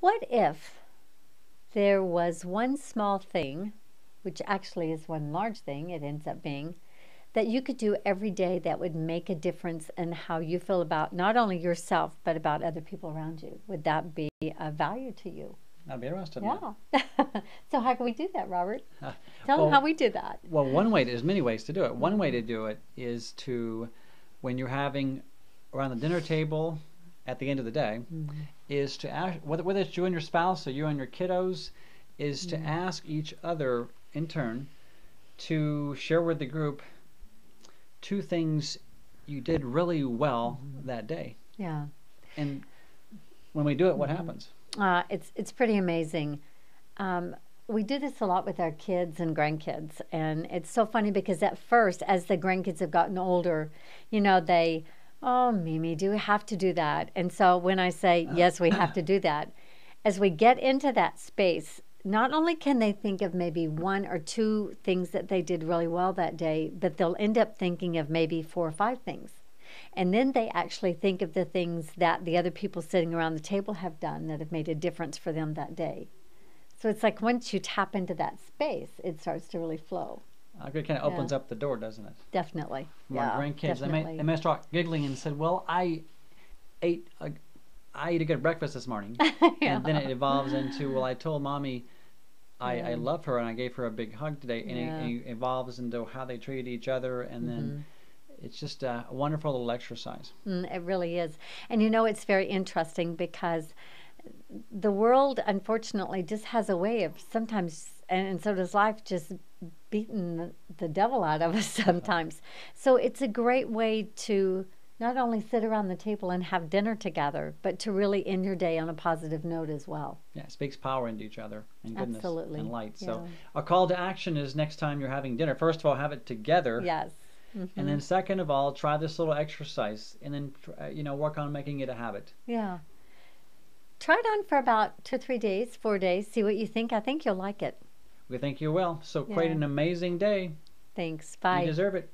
What if there was one small thing, which actually is one large thing, it ends up being, that you could do every day that would make a difference in how you feel about not only yourself, but about other people around you? Would that be a value to you? I'd be interested in that. Yeah. So, how can we do that, Robert? Tell them how Well, we do that. one way, there's many ways to do it. One way Hmm. to do it is to, when you're having around the dinner table at the end of the day, Hmm. is to ask, whether it's you and your spouse or you and your kiddos, is to Hmm. ask each other in turn to share with the group two things you did really well Hmm. that day. Yeah. And when we do it, what Hmm. happens? It's pretty amazing. Um, we do this a lot with our kids and grandkids, and it's so funny because at first, as the grandkids have gotten older, they, oh, Mimi, do we have to do that? And so when I say yes, we have to do that, as we get into that space, not only can they think of maybe one or two things that they did really well that day, but they'll end up thinking of maybe four or five things. And then they actually think of the things that the other people sitting around the table have done that have made a difference for them that day. So it's like once you tap into that space, it starts to really flow. It kind of Yeah, opens up the door, doesn't it? definitely. My Yeah, grandkids, they definitely. may start giggling and said, "Well, ate a, I ate a good breakfast this morning," Yeah, and then it evolves into, "Well, I told mommy I yeah, love her and I gave her a big hug today," and yeah. it evolves into how they treat each other, and then Hmm. it's just a wonderful little exercise. It really is. And it's very interesting because the world, unfortunately, just has a way of sometimes, and so does life, just beating the devil out of us sometimes. So it's a great way to not only sit around the table and have dinner together, but to really end your day on a positive note as well. Yeah, it speaks power into each other and goodness and Absolutely. light. So Yeah. a call to action is next time you're having dinner. First of all, have it together. Yes. And Hmm. then second of all, try this little exercise and then work on making it a habit. Yeah. Try it on for about 2, 3 days, 4 days. See what you think. I think you'll like it. We think you will. So create Yeah. an amazing day. Thanks. You Bye. deserve it.